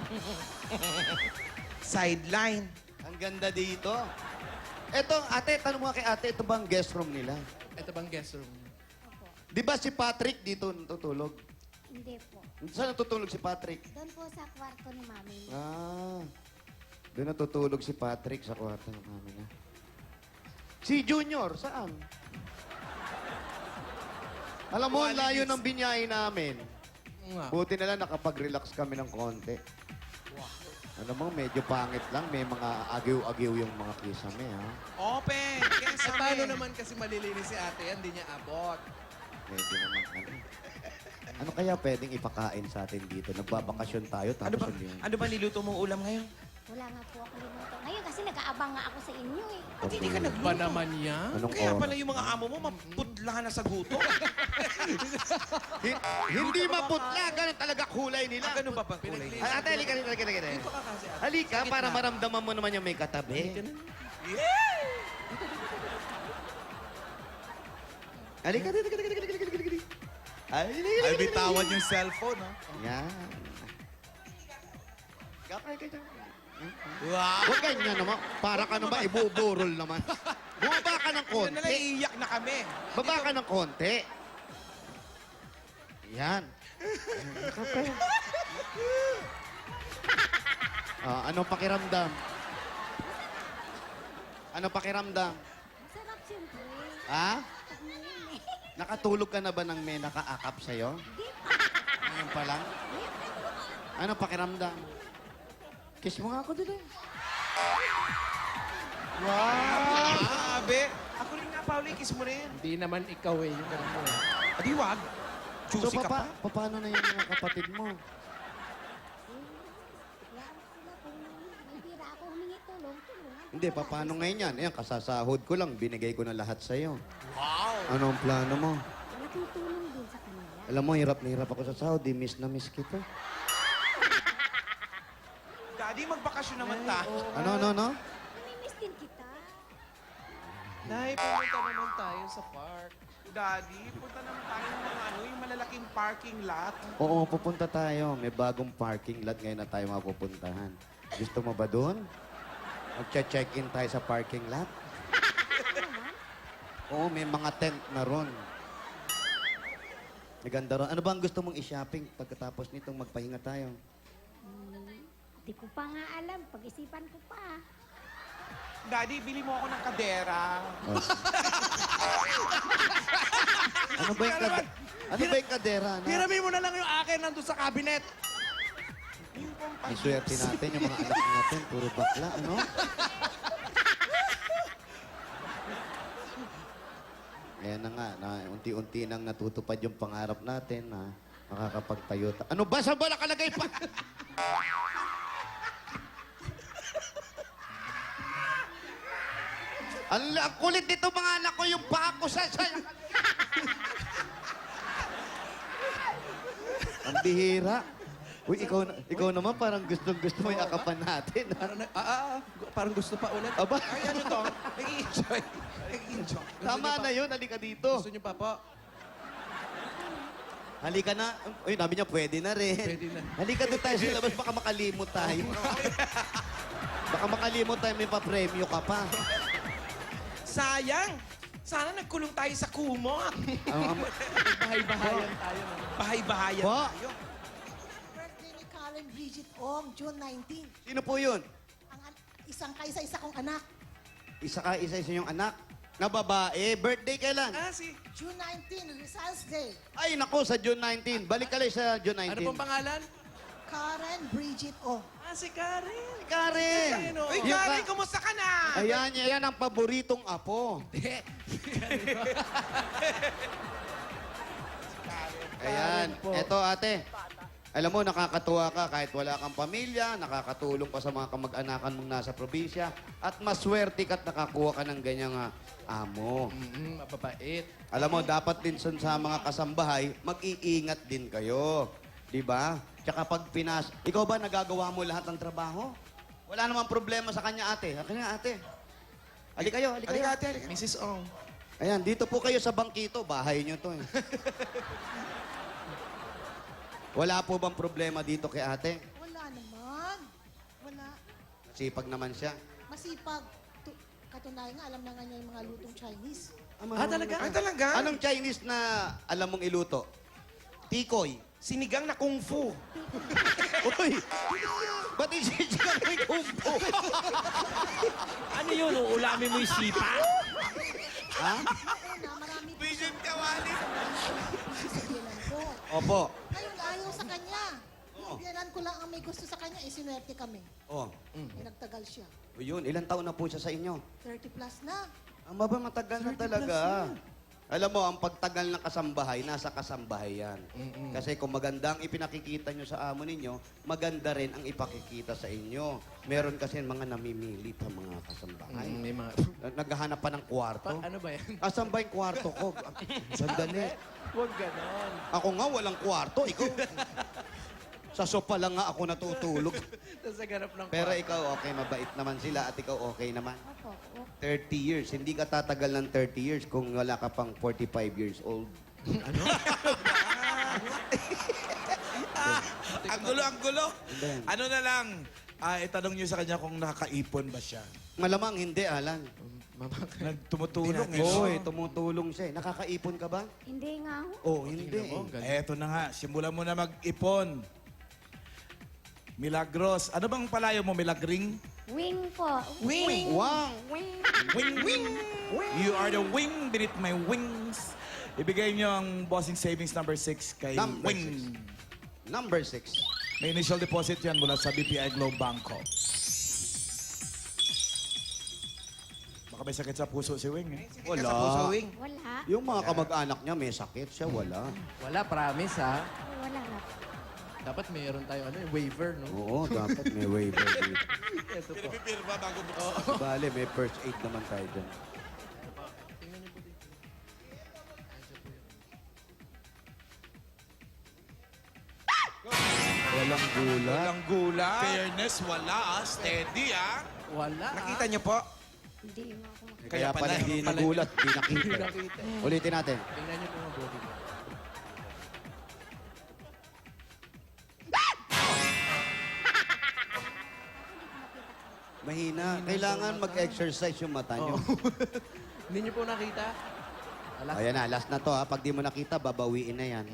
Sideline. Ang ganda dito. Eto, ate, tanong mo kay ate, ito bang guest room nila? Ito bang guest room? Opo. Di ba si Patrick dito natutulog? Hindi po. Saan natutulog si Patrick? Doon po sa kwarto ni mami. Ah, doon natutulog si Patrick sa kwarto ng mami niya. Si Junior, saan? Alam mo, ang layo ng binyahe namin. Oo nga. Buti na lang nakapag-relax kami ng konti. Alam mo, medyo pangit lang. May mga agiw-agiw yung mga kisame, ha? Open. Yes, At paano naman kasi malilinis si ate, hindi niya abot. Medyo naman, ano. Ano kaya pwedeng ipakain sa atin dito? Nagbabakasyon tayo, tapos hindi. Ano ba niluto mong ulam ngayon? Wala nga po ako limuto. Ngayon kasi nag-aabang nga ako sa inyo eh. Ba't hindi ka Ba nagluto? naman yan? Anong Kaya oras? pala yung mga amo mo, maputla na sa gutom. Hindi maputla, ganun talaga kulay nila. Ganun ba bang kulay? Ate, halika. Dito ka kasi ate. Halika, para maramdaman mo naman yung may katabi. Halika, dito. Ay, bitawan yung cellphone, ha? Yan. Gapay ka dyan. Wow! Huwag ganyan naman. Para ka naman, ibuburol naman. Bumaba ka ng Yun na lang, konti. iiyak na kami. Baba ka ng konti. Yan. Anong pakiramdam? Anong pakiramdam? Masarap siyempre. Ha? Pagmahal eh. Nakatulog ka na ba ng may nakaakap sa'yo? Hindi pa. Ngayon pa lang? Anong pakiramdam? Kiss mo nga ako dito. Grabe. Ako rin nga, Pauli, kiss mo rin. Hindi naman ikaw eh, yung ganun mo. Adi, wag. So, Juicy ka pa. paano na yung mga kapatid mo? Kaya sila kung may bira ako humingi tulong, tulungan. Hindi, paano ngayon yan? Ayan, kasasahod ko lang, binigay ko na lahat sa'yo. Wow! Ano ang plano mo? Malaking tulong din sa kanila. Alam mo, hirap na hirap ako sa sahod. Di miss na miss kita. Daddy, magbakasyon naman tayo. Ano? Namimiss din kita. Nay, pumunta naman tayo sa park. Daddy, punta naman tayo ng mga yung malalaking parking lot. Oo, pupunta tayo. May bagong parking lot ngayon na tayo mapupuntahan. Gusto mo ba doon? Magcha-check-in tayo sa parking lot? Oo, may mga tent na ron. Maganda ron. Ano ba ang gusto mong i-shopping pagkatapos nitong magpahinga tayo? Hindi ko pa nga alam. Pag-isipan ko pa. Daddy, bili mo ako ng kadera. Ano ba yung kadera? Ano? Hiramin mo na lang yung akin nandun sa cabinet. Ang swerte natin, yung mga anak natin, puro bakla, ano? Ayan na nga, na unti-unti nang natutupad yung pangarap natin na makakapagtayo. Ano ba? Saan ba nakalagay pa? Ang kulit nito mga anak ko, yung pako sa... Ang bihira. Uy, ikaw naman parang gustong-gusto mo yung akapan natin. Ha? Parang gusto pa ulit. Aba, Ay, ano to? Nag-i-enjoy. Nag-i-enjoy. tama na yun. Halika dito. Gusto niyo pa po? Halika na. Uy, nabi niya, pwede na rin. Pwede na. Halika doon tayo sa labas. Baka makalimot tayo. Baka makalimot tayo. May pa-premyo ka pa. Sayang. Sana nagkulong tayo sa kumot. Bahay-bahayan tayo. no? Bahay-bahayan Po? tayo. Birthday ni Karen Bridget Ong, June 19. Sino po yun? Isang kaisa-isa kong anak. Isa yung anak. Na babae. Birthday kailan? Ah, si... June 19, Results Day. Ay, nako, sa June 19. Balik ka lang sa June 19. Ano pong pangalan? Karen Bridget Ong. Ah, si Karen. Karen! Uy, Yung Karen, kumusta ka na? Ayan, yan ang paboritong apo. Ayan. po. Eto, ate. Alam mo, nakakatuwa ka kahit wala kang pamilya, nakakatulong pa sa mga kamag-anakan mong nasa probinsya, at maswerte ka't nakakuha ka ng ganyang amo. Mababait. Alam mo, dapat din sa mga kasambahay, mag-iingat din kayo. Di ba? Tsaka pag ikaw ba nagagawa mo lahat ng trabaho? Wala namang problema sa kanya, ate. Akin nga, ate. Ali kayo, ali kayo. Halika, ate. Mrs. Ong. Ayan, dito po kayo sa bangkito. Bahay nyo to eh. Wala po bang problema dito kay ate? Wala naman. Wala. Sipag naman siya. Masipag. Katunayan nga, alam na nga niya yung mga lutong Chinese. Talaga? Ay, talaga? Anong Chinese na alam mong iluto? Tikoy. Sinigang na kung fu. Uy! Ba't isigang may kumpo? Ano yun? Uulamin mo yung sipa? Ha? Una, marami po Vision ka, Wally. sisigilan ko. Opo. Ngayon, ayaw sa kanya. Binanan ko lang ang may gusto sa kanya, isinuwerte kami. Oh. Nagtagal siya. O yun, ilang taon na po siya sa inyo? 30 plus na. Ang baba matagal na talaga. Alam mo, ang pagtagal ng kasambahay, nasa kasambahay yan. Kasi kung maganda ang ipinakikita nyo sa amo ninyo, maganda rin ang ipakikita sa inyo. Meron kasi mga namimilit ang mga kasambahay. May mga... Naghahanap pa ng kwarto. Ano ba yan? Asan ba yung kwarto ko? Sandali. Huwag ganon. Ako nga, walang kwarto. Ikaw, sa sopa lang nga ako natutulog. Tapos naganap ng Pero ikaw, okay, mabait naman sila at ikaw okay naman. Opo. 30 years. Hindi ka tatagal ng 30 years kung wala ka pang 45 years old. Ang gulo, ang gulo. Then, Ano na lang, itanong niyo sa kanya kung nakakaipon ba siya. malamang hindi, Alan. Nagtumutulong eh. Oo, tumutulong siya. Hindi nga ho. Oh, hindi. Eto na nga, simulan mo na mag-ipon. Milagros. Ano bang palayo mo, Milagring? Wing po. Wing. Wang! Wing. Wing, wing! You are the wing beneath my wings. Ibigay niyo ang bossing savings number 6 kay Number Wing. Number 6. May initial deposit yan mula sa BPI Globe Bangko. Baka may sakit sa puso si Wing eh. Wala. Wala. Yung mga kamag-anak niya may sakit, siya wala. Wala, promise ha. Wala na. Dapat mayroon tayo waiver, no? Oo, dapat may waiver dito. Ito po. Pinipirma bago buksan. Bale, may first aid naman tayo dyan. Walang gula. Walang gula. Fairness, wala. Steady ah. Wala. Nakita niyo po? Hindi nga ako makita. Kaya pala hindi nagulat, hindi nakita. Nakita. Ulitin natin. Tingnan niyo po ang body ko. Mahina. Kailangan mag-exercise yung mata niyo. Hindi niyo po nakita? Wala. Ayan na, last na to ha. Pag di mo nakita, babawiin na yan.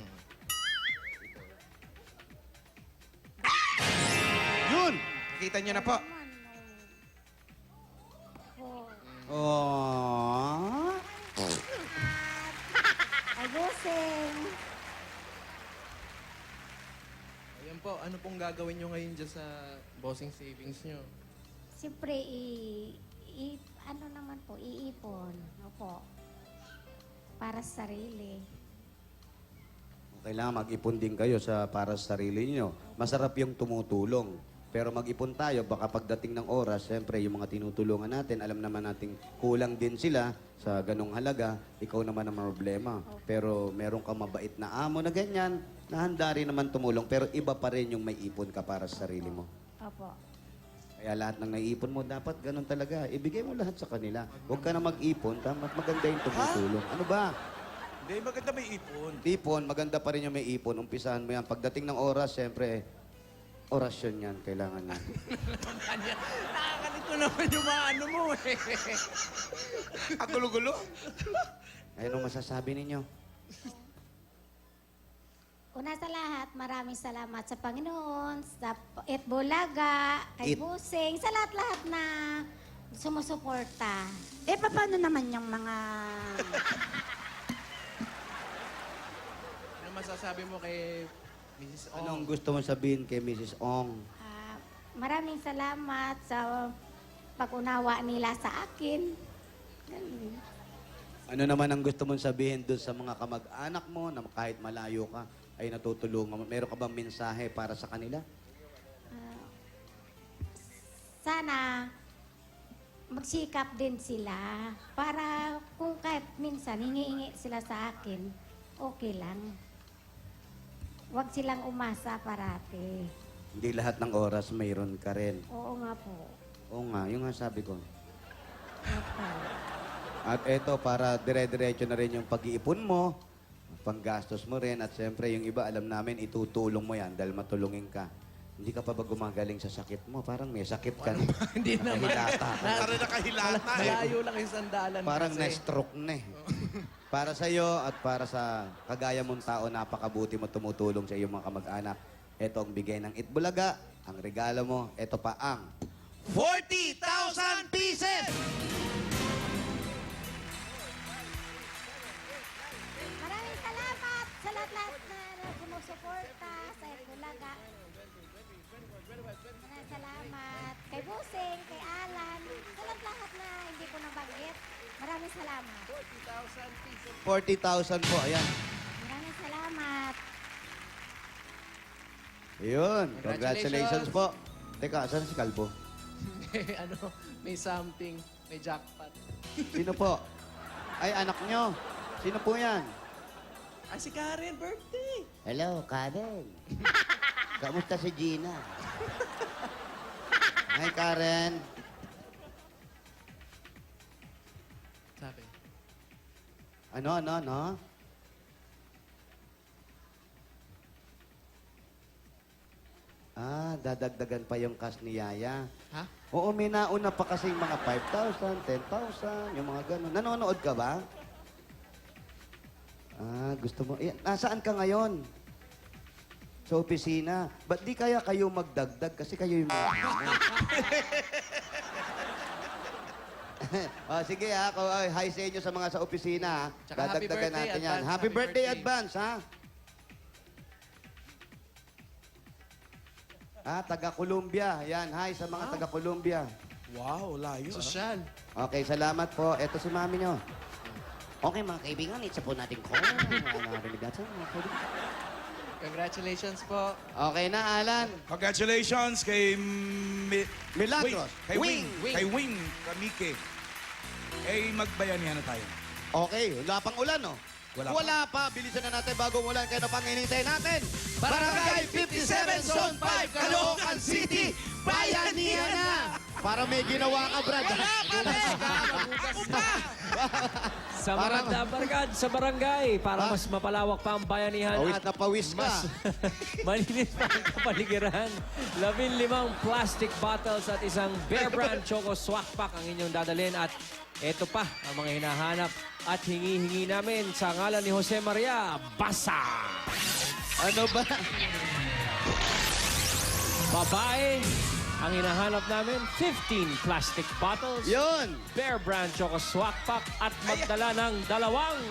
Yun! Nakita niyo na po. Oh. Oh. Ayusin. Ayan po, ano pong gagawin niyo ngayon dyan sa bossing savings niyo? Siyempre, ano naman po, iipon. Opo. Para sa sarili. Kailangan mag-ipon din kayo para sa sarili niyo. Masarap yung tumutulong. Pero mag-ipon tayo, baka pagdating ng oras, siyempre yung mga tinutulungan natin, alam naman natin kulang din sila sa ganong halaga, ikaw naman ang problema. Pero meron kang mabait na amo na ganyan, na handa rin naman tumulong, pero iba pa rin yung may ipon ka para sa sarili mo. Opo. Kaya lahat ng naiipon mo, dapat ganun talaga. Ibigay mo lahat sa kanila. Huwag ka na mag-ipon, maganda yung tumutulong. Ano ba? Hindi, maganda may ipon. Ipon, maganda pa rin yung may ipon. Umpisahan mo yan. Pagdating ng oras, siyempre, orasyon yan. Kailangan yan. Nakakalito naman yung mga ano mo eh. Ang gulo-gulo. Anong masasabi ninyo? Una sa lahat, maraming salamat sa Panginoon, sa Itbulaga, kay It- Busing, sa lahat-lahat na sumusuporta. paano naman yung mga... Ano masasabi mo kay Mrs. Ong? Anong gusto mo sabihin kay Mrs. Ong? Maraming salamat sa pag-unawa nila sa akin. Ganun. Ano naman ang gusto mong sabihin doon sa mga kamag-anak mo na kahit malayo ka, ay natutulungan mo. Meron ka bang mensahe para sa kanila? Sana magsikap din sila para kung kahit minsan hingi-hingi sila sa akin, okay lang. Huwag silang umasa parati. Hindi lahat ng oras mayroon ka rin. Oo nga po. Oo nga, yung nga sabi ko. Opo. At eto, para dire-diretso na rin yung pag-iipon mo, panggastos mo rin, at siyempre yung iba, alam namin, itutulong mo yan dahil matulungin ka. Hindi ka pa ba gumagaling sa sakit mo? Parang may sakit ka na. Hindi naman. Nakahilata ka. Para nakahilata eh. Malayo lang yung sandalan. Parang kasi. na-stroke na eh. Para sa iyo at para sa kagaya mong tao, napakabuti mo tumutulong sa iyong mga kamag-anak. Ito ang bigay ng Itbulaga. Ang regalo mo, ito pa ang 40,000 pieces! Maraming salamat sa lahat-lahat na sumusuporta sa Itbulaga. Maraming salamat kay Busing, kay Alan, sa lahat-lahat na hindi ko nabanggit. Maraming salamat. 40,000 po, ayan. Maraming salamat. Ayun, Congratulations. congratulations po. Teka, saan si Kalbo? ano, may something, may jackpot. Sino po? Ay, anak nyo. Sino po yan? Ah, si Karen, birthday. Hello, Karen. Kamusta si Gina? Hi, Karen. Sabi. Ano? Ah, dadagdagan pa yung cash ni Yaya. Ha? Oo, may nauna pa kasi mga 5,000, 10,000, yung mga gano'n. Nanonood ka ba? Ah, gusto mo. Eh, nasaan ka ngayon? Sa opisina. Ba't di kaya kayo magdagdag? Kasi kayo yung mga... oh, sige ha. Hi sa inyo sa mga sa opisina. Ha? Tsaka happy Dadagdagan birthday, natin yan. advance. Happy Happy birthday birthday. advance, ha? Ah, taga-Columbia. Yan, hi sa mga taga-Columbia. Wow, layo. Sosyal. Okay, salamat po. Ito si mami nyo. Okay, mga kaibigan, isa po natin ko. Narinig natin, mga kaibigan. Congratulations po. Okay na, Alan. Congratulations kay Milagros. Kay Wing. Kay Wing Kamike. Eh, magbayanihan na tayo. Okay, wala pang ulan, no? Wala pa. Bilisan na natin bago umulan. Kaya na pang hinintay natin. Barangay 57, Zone 5, Caloocan City. Bayanihan na! Para may ginawa ka, Brad. Sa mga dabarkad sa barangay para mas mapalawak pa ang bayanihan Pawis at na pawis ka. mas malinis pa ang kapaligiran. 15 plastic bottles at isang Bear Brand Choco Swak Pack ang inyong dadalhin. At eto pa ang mga hinahanap at hingi-hingi namin sa ngalan ni Jose Maria Basa. Ano ba? Babae, ang hinahanap namin, 15 plastic bottles. Yun! Bear Brand Choco Swak Pack at magdala ng dalawang.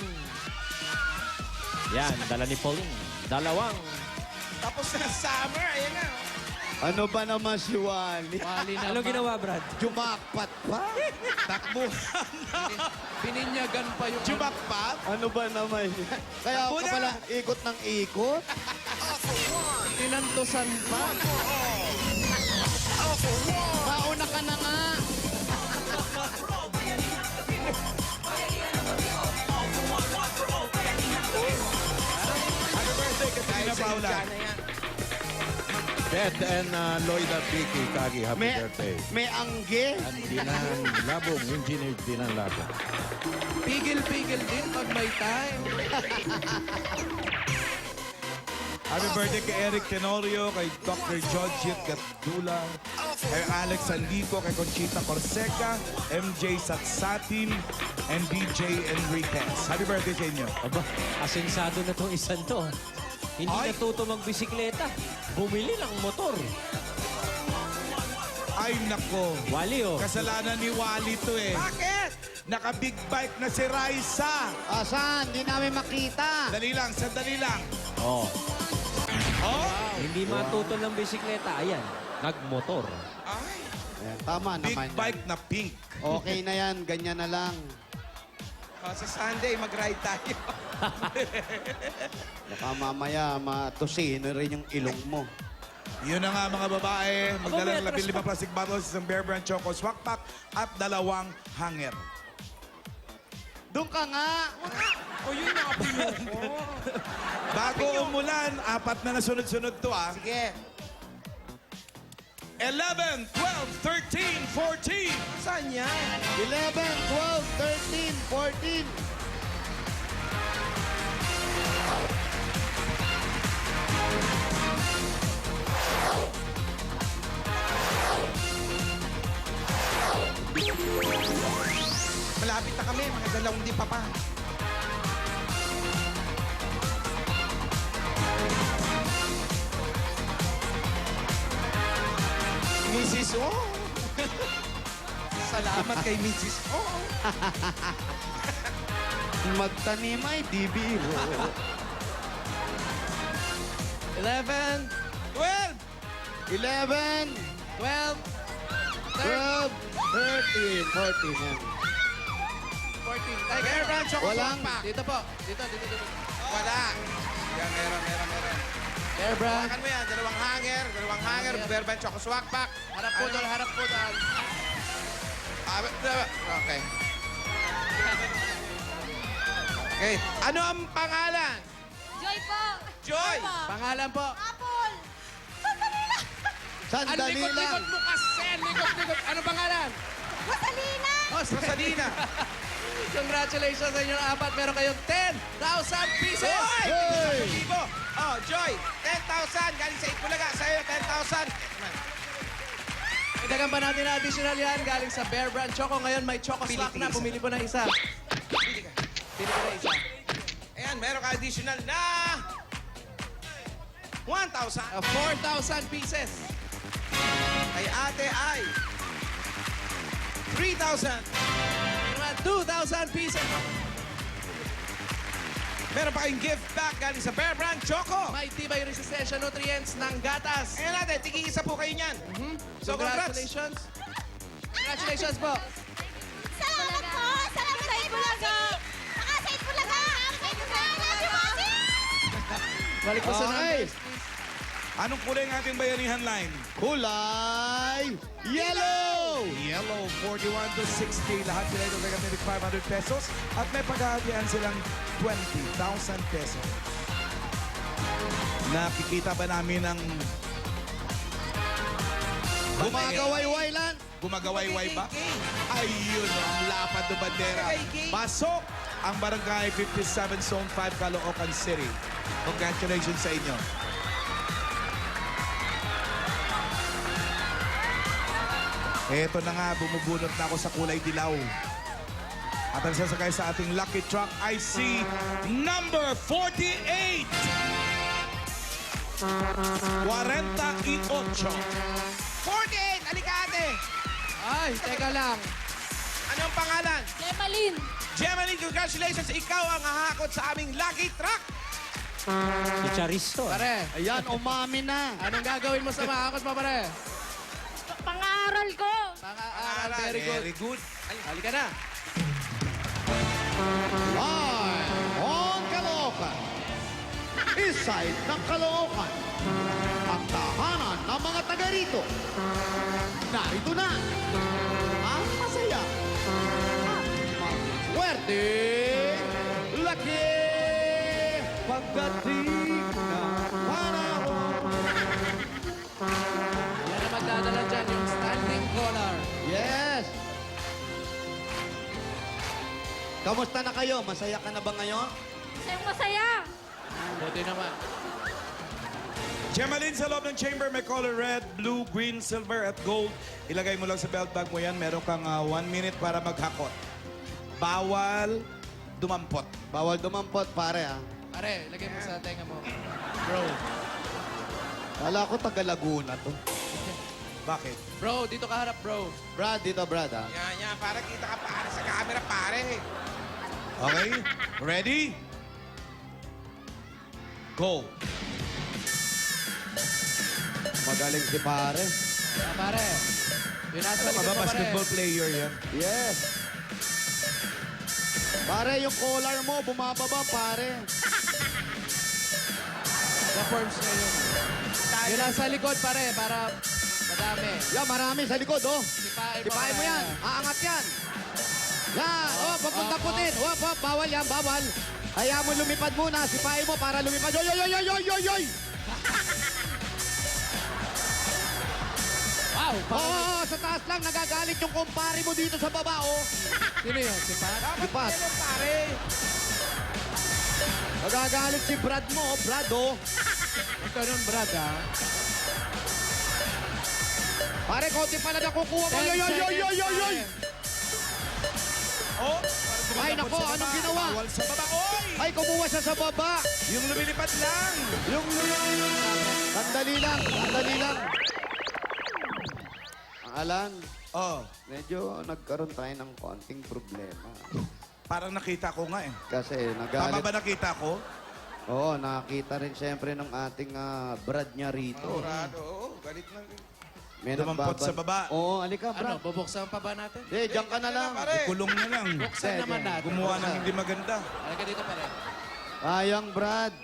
Yan, dala ni Pauline. Dalawang. Tapos na summer, ayan na. Ano ba naman si Wally? Wali na. Ano ginawa, Brad? Jumakpat pa? Takbo. Bininyagan pa yung... Jumakpat. Ano ba naman yan? Kaya Takbo ka na. pala ikot ng ikot? Tinantosan pa. Mauna ka na nga! Happy birthday, Katrina Paula. Beth and Lloyda Vicky Kagi, happy birthday. May angge? And Dinan Labong, Engineer Dinan Labong. Pigil-pigil din pag may time. Happy birthday kay Eric Tenorio, kay Dr. Georgette Gatdula, kay Alex Sandico, kay Conchita Corseca, MJ Satsatin, and DJ Enriquez. Happy birthday sa inyo. Aba, asensado na tong isang to. Hindi Ay. natuto magbisikleta. Bumili ng motor. Ay, nako. Wali, oh. Kasalanan ni Wally to eh. Bakit? Naka-big bike na si Raisa. Asan? Di namin makita. Dali lang, sandali lang. Oh. Oh, Hindi matuto ng bisikleta. Ayan, nagmotor. Ay, Ayan, tama big naman. bike na pink. Okay na yan, ganyan na lang. Sa Sunday, mag-ride tayo. Baka mamaya matusin na rin yung ilong mo. Yun na nga mga babae, magdala ng may 15 plastic bottles, isang Bear Brand Choco Swak Pack at 2 hanger. Doon ka nga! O yun na ang pinuko. Bago umulan, 4 na nasunod-sunod to ah. Sige. 11, 12, 13, 14. Saan yan? 11, 12, 13, 14. Malapit na kami, mga 2 di pa pa. Mrs. O. Salamat kay Mrs. O. Magtanim ay di biro. 11, 12! 11, 12, 12, 13, 14. Yan. 14. Ay, Bear Brand Choco Walang- Swak Pack. Dito po. Dito. Wala. Yan, meron. Bear Brand. Hawakan mo yan. 2 hanger. 2 hanger. Bear Brand Choco Swak Pack. Harap po doon, harap po doon. Okay. Okay. Ano ang pangalan? Joy po! Joy! Pangalan po. Apple! Ang Sandali lang. likod-likod mo kasi. Likod-likod. Ano pangalan? Rosalina! Oh, Rosalina. Congratulations sa inyong 4. Meron kayong 10,000 pieces. Joy! Hey! Libo. Oh, Joy. 10,000. Galing sa Itbulaga. Sa'yo, 10,000. Idagan pa natin na additional yan. Galing sa Bear Brand Choco. Ngayon may Choco Pili Slack na. isa. Pumili po na isa. Pili ka. Pili po na isa. Ayan, meron ka additional na 1,000. 4,000 pieces. Kay ate ay 3,000. Meron 2,000 pieces. Meron pa kayong gift back galing sa Bear Brand Choco. May tibay resistensya nutrients ng gatas. Ayan natin, tigi-isa po kayo niyan. So, congrats. Congratulations. Congratulations po. Salamat po! Salamat sa Itbulaga! Saka sa Itbulaga! Sa Itbulaga! Balik po sa Okay. numbers, please. Anong kulay ng ating bayanihan line? Kulay yellow! Yellow, 41 to 60. Lahat sila ito negative 500 pesos. At may paghahatian silang 20,000 pesos. Nakikita ba namin ng Gumagawayway lang. gumagawayway ba? Ayun, ang lapad ng bandera. Pasok ang Barangay 57 Zone 5, Caloocan City. Congratulations sa inyo. Eto na nga, bumubunot na ako sa kulay dilaw. At ang sasakay sa ating lucky truck ay si number 48. 48. 48! Halika ate! Ay, teka lang. Anong pangalan? Gemaline! Gemaline, congratulations! Ikaw ang hahakot sa aming lucky truck! Si Charisto. Pare, Ayan, umami na. anong gagawin mo sa makakos mo, pare? Pang-aaral ko! Pang-aaral, very good. Very good. Halika na. Live on Caloocan. Inside ng Caloocan. Ang tahanan ng mga taga rito. Narito na. Ang masaya. Ang maswerte. Laki. Pagdating na panahon. Yan ang magdadala dyan, yung standing collar. Yes. Kamusta na kayo? Masaya ka na ba ngayon? Masayang masaya! Buti naman. Gemaline, sa loob ng chamber, may color red, blue, green, silver, at gold. Ilagay mo lang sa belt bag mo yan. Meron kang 1 minute para maghakot. Bawal dumampot. Bawal dumampot, pare, ah. Pare, lagay mo sa tenga mo. Bro. Kala ko taga Laguna to. Bakit? Bro, dito ka harap, bro. Brad, dito, Brad, ah. Yan, para kita ka pare sa camera, pare. Okay? Ready? Go. Magaling si pare. Ah, pare. Yun nasa Ano ka likod ba, mo, pare. basketball player yan? Yes. Pare, yung collar mo, bumababa, pare. Na-forms na yun. Yun nasa likod pare, para madami. Yan, marami sa likod, oh. Sipain mo yan. Aangat yan. Yan. Oh, papunta putin. Oh, bawal yan, bawal. Hayaan mo lumipad muna. Sipain mo para lumipad. Yoy, yoy, yoy, yoy, yoy, yoy. Wow! Oo, sa taas lang. Nagagalit yung kumpare mo dito sa baba, oh. Sino yun? Si Pat? Lipat. Pare. Nagagalit si Brad mo, oh. Brad, oh. Huwag ka nun, Brad, ha? Pare, konti pala nakukuha mo. Yoy, yoy, yoy, yoy, yoy, yoy. Oh, Ay, nako, anong ginawa? Bawal sa baba. Oy! Ay, kumuha siya sa baba. Yung lumilipad lang. Sandali lang, sandali lang. Alan, Oh, medyo nagkaroon tayo ng konting problema. parang nakita ko nga eh. Kasi Tama nagalit. ba nakita ko? Oo, nakita rin siyempre ng ating Brad niya rito. Oo, galit na. May Dumampot nagbabad- sa baba. Oo, alika, Ano, Brad. bubuksan pa ba natin? Diyan ka na lang. Kulong na lang. Buksan naman natin. Gumawa ng hindi maganda. Halika dito pare. Sayang, Brad.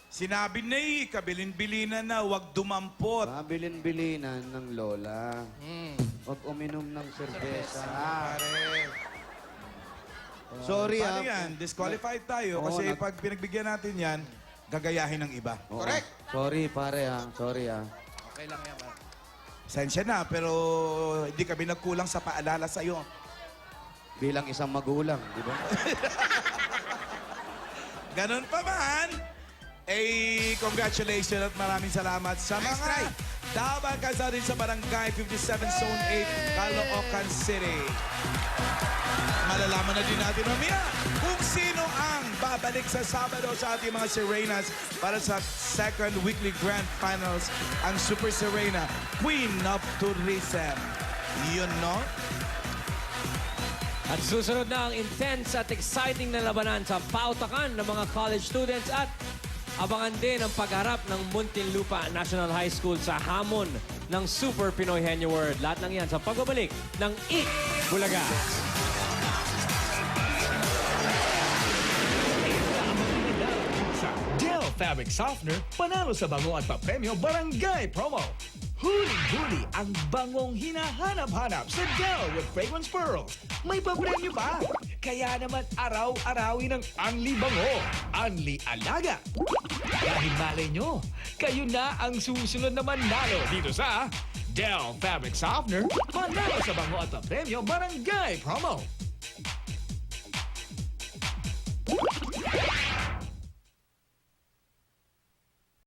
Sinabi na eh, kabilin-bilinan na, huwag dumampot. Pabilin-bilinan ng lola. Huwag uminom ng serbesa. Sorry, Paano yan? Disqualified tayo Oo, kasi nag- pag pinagbigyan natin yan, gagayahin ng iba. Oo. Correct. Sorry, pare, ha. Sorry, ha. Okay lang yan, pare. Sensya na, pero hindi kami nagkulang sa paalala sa'yo. Bilang isang magulang, di ba? Ganun pa man, congratulations at maraming salamat sa mga Davao Kasari sa Barangay 57 Zone 8, Caloocan City. Malalaman na din natin mamaya kung sino ang babalik sa Sabado sa ating mga Sirenas para sa second weekly grand finals, ang Super Sirena, Queen of Tourism. Yun, no? At susunod na ang intense at exciting na labanan sa pautakan ng mga college students at abangan din ang pagharap ng Muntinlupa National High School sa hamon ng Super Pinoy Henyo World. Lahat ng yan sa pagbabalik ng Ik Bulaga. Sa Dell Fabric Softener, panalo sa bango at papremyo barangay promo. Huling-huli ang bangong hinahanap-hanap sa Dell with Fragrance Pearls. May papremyo pa. Kaya naman araw-arawin ang Unli Bango, Unli Alaga. Dahil malay nyo, kayo na ang susunod na manalo dito sa Dell Fabric Softener, panalo sa bango at papremyo barangay promo.